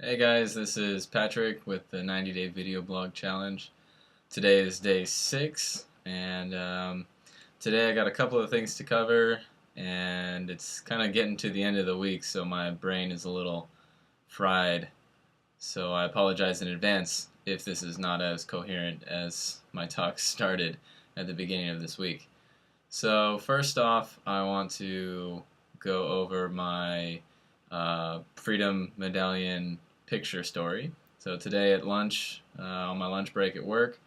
Hey guys, this is Patrick with the 90-Day Video Blog Challenge. Today is day 6, and today I got a couple of things to cover, and it's kind of getting to the end of the week, so my brain is a little fried. So I apologize in advance if this is not as coherent as my talk started at the beginning of this week. So first off, I want to go over my Freedom Medallion picture story. So today at lunch, on my lunch break at work,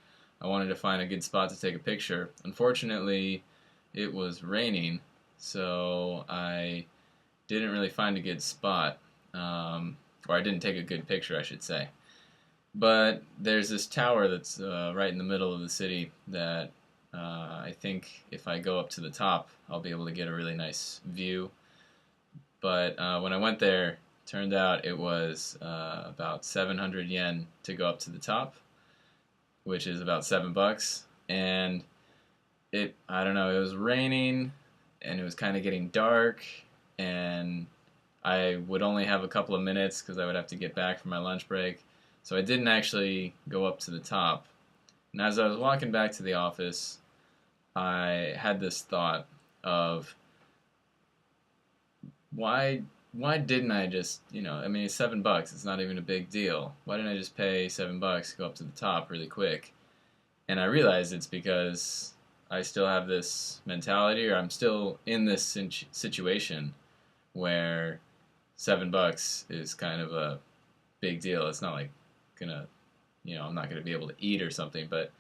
I wanted to find a good spot to take a picture. Unfortunately, it was raining, so I didn't really find a good spot, or I didn't take a good picture, I should say. But there's this tower that's right in the middle of the city that I think if I go up to the top, I'll be able to get a really nice view. But when I went there, turned out it was about 700 yen to go up to the top, which is about $7. And I don't know, it was raining and it was kind of getting dark, and I would only have a couple of minutes because I would have to get back from my lunch break. So I didn't actually go up to the top. And as I was walking back to the office, I had this thought of why didn't I just, I mean, it's $7. It's not even a big deal. Why didn't I just pay $7 to go up to the top really quick? And I realized it's because I still have this mentality, or I'm still in this situation where $7 is kind of a big deal. It's not like I'm not gonna be able to eat or something, but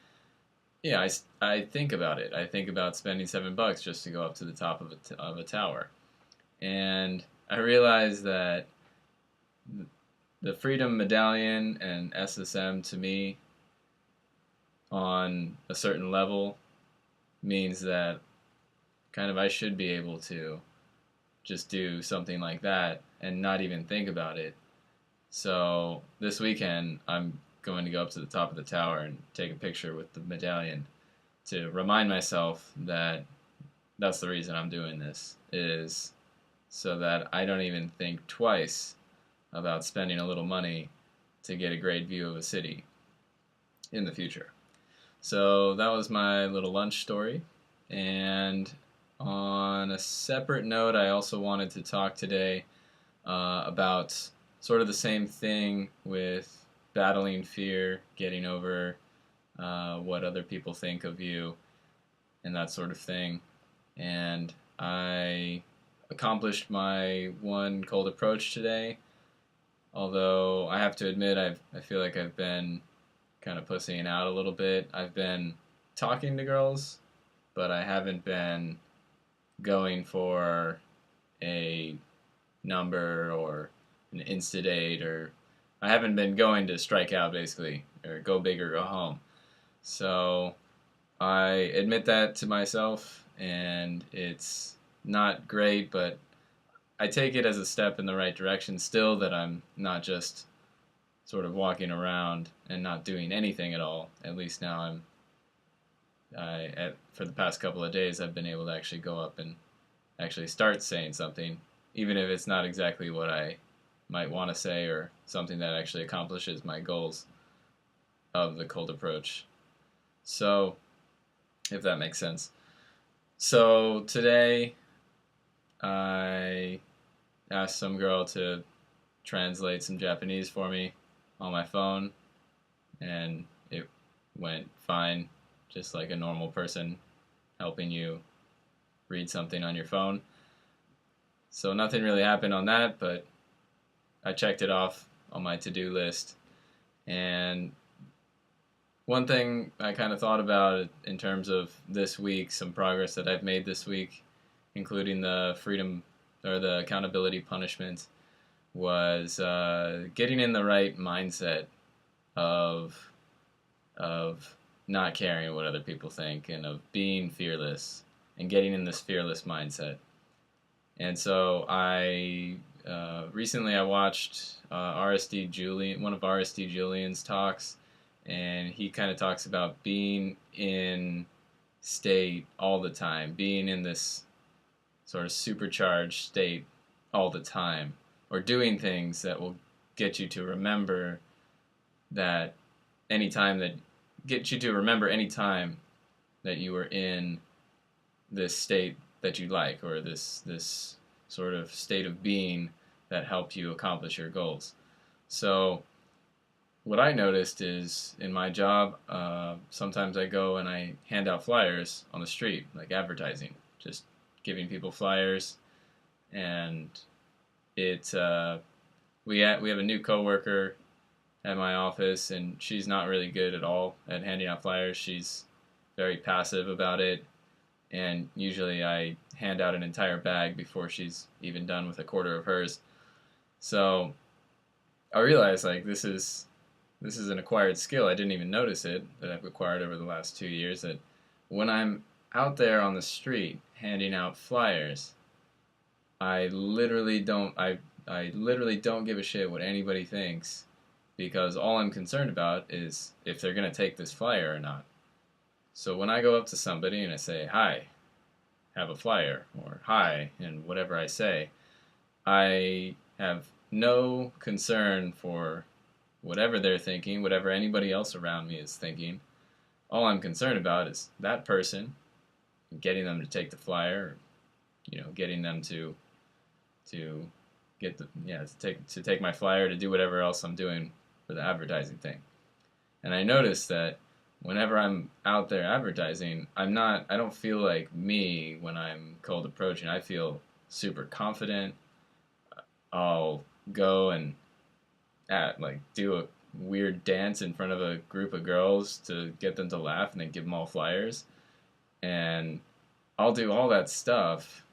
yeah, I think about it. I think about spending $7 just to go up to the top of a tower. And I realized that the Freedom Medallion and SSM to me, on a certain level, means that kind of I should be able to just do something like that and not even think about it. So this weekend I'm going to go up to the top of the tower and take a picture with the medallion to remind myself that that's the reason I'm doing this, is so that I don't even think twice about spending a little money to get a great view of a city in the future. So that was my little lunch story. And on a separate note, I also wanted to talk today about sort of the same thing with battling fear, getting over what other people think of you, and that sort of thing. And I accomplished my one cold approach today, although I have to admit I feel like I've been kind of pussying out a little bit. I've been talking to girls, but I haven't been going for a number or an insta date, or I haven't been going to strike out, basically, or go big or go home. So I admit that to myself, and it's not great, but I take it as a step in the right direction still, that I'm not just sort of walking around and not doing anything at all. At least now for the past couple of days I've been able to actually go up and actually start saying something, even if it's not exactly what I might want to say or something that actually accomplishes my goals of the cold approach. So, if that makes sense. So today I asked some girl to translate some Japanese for me on my phone, and it went fine, just like a normal person helping you read something on your phone. So nothing really happened on that, but I checked it off on my to-do list. And one thing I kind of thought about in terms of this week, some progress that I've made this week, including the freedom or the accountability punishment, was getting in the right mindset of not caring what other people think, and of being fearless and getting in this fearless mindset. And so recently I watched RSD Julian, one of RSD Julian's talks, and he kind of talks about being in state all the time, being in this sort of supercharged state all the time, or doing things that will get you to remember that anytime that get you to remember any time that you were in this state that you like, or this sort of state of being that helped you accomplish your goals. So what I noticed is in my job, sometimes I go and I hand out flyers on the street, like advertising, just giving people flyers. And we have a new coworker at my office, and she's not really good at all at handing out flyers. She's very passive about it, and usually I hand out an entire bag before she's even done with a quarter of hers. So I realized, like, this is an acquired skill. I didn't even notice it, that I've acquired over the last 2 years, that when I'm out there on the street handing out flyers, I literally don't give a shit what anybody thinks, because all I'm concerned about is if they're going to take this flyer or not. So when I go up to somebody and I say, "Hi, have a flyer," or "Hi," and whatever I say, I have no concern for whatever they're thinking, whatever anybody else around me is thinking. All I'm concerned about is that person, getting them to take the flyer, or, getting them to get to take my flyer, to do whatever else I'm doing for the advertising thing. And I noticed that whenever I'm out there advertising, I don't feel like me when I'm cold approaching. I feel super confident. I'll go and do a weird dance in front of a group of girls to get them to laugh, and then give them all flyers. And I'll do all that stuff,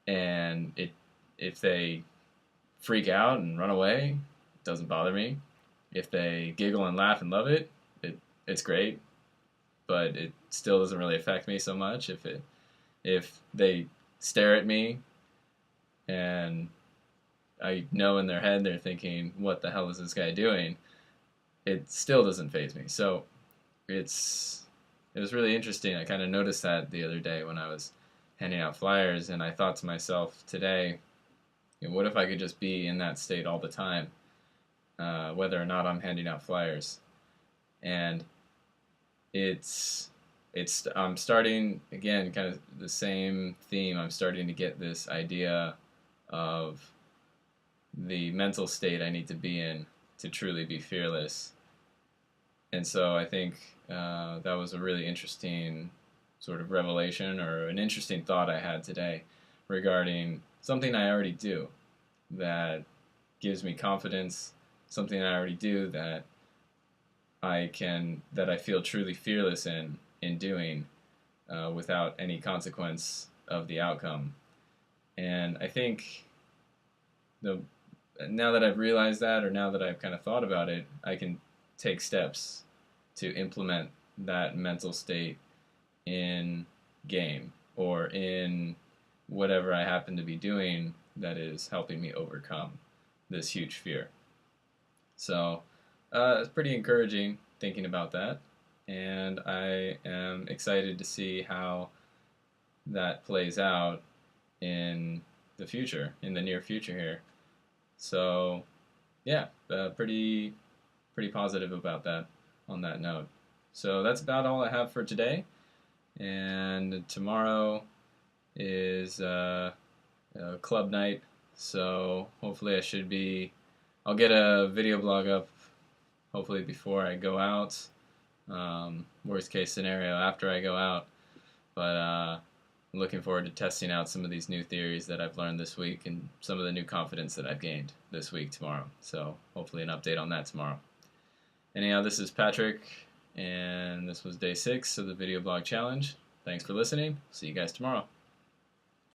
and if they freak out and run away, it doesn't bother me. If they giggle and laugh and love it, it's great. But it still doesn't really affect me so much. If they stare at me and I know in their head they're thinking, "What the hell is this guy doing?" it still doesn't faze me. So it was really interesting. I kind of noticed that the other day when I was handing out flyers, and I thought to myself today, what if I could just be in that state all the time, whether or not I'm handing out flyers? And I'm starting, again, kind of the same theme. I'm starting to get this idea of the mental state I need to be in to truly be fearless. And so I think that was a really interesting sort of revelation, or an interesting thought I had today regarding something I already do that gives me confidence, something I already do that I feel truly fearless in doing, without any consequence of the outcome. And I think now that I've realized that, or now that I've kind of thought about it, I can take steps to implement that mental state in game, or in whatever I happen to be doing that is helping me overcome this huge fear. So it's pretty encouraging thinking about that, and I am excited to see how that plays out in the future, in the near future here. So yeah, pretty positive about that on that note. So that's about all I have for today. And tomorrow is club night, so hopefully I'll get a video blog up hopefully before I go out. Worst case scenario, after I go out. But I'm looking forward to testing out some of these new theories that I've learned this week, and some of the new confidence that I've gained this week tomorrow. So hopefully an update on that tomorrow. Anyhow, this is Patrick, and this was day 6 of the video blog challenge. Thanks for listening. See you guys tomorrow.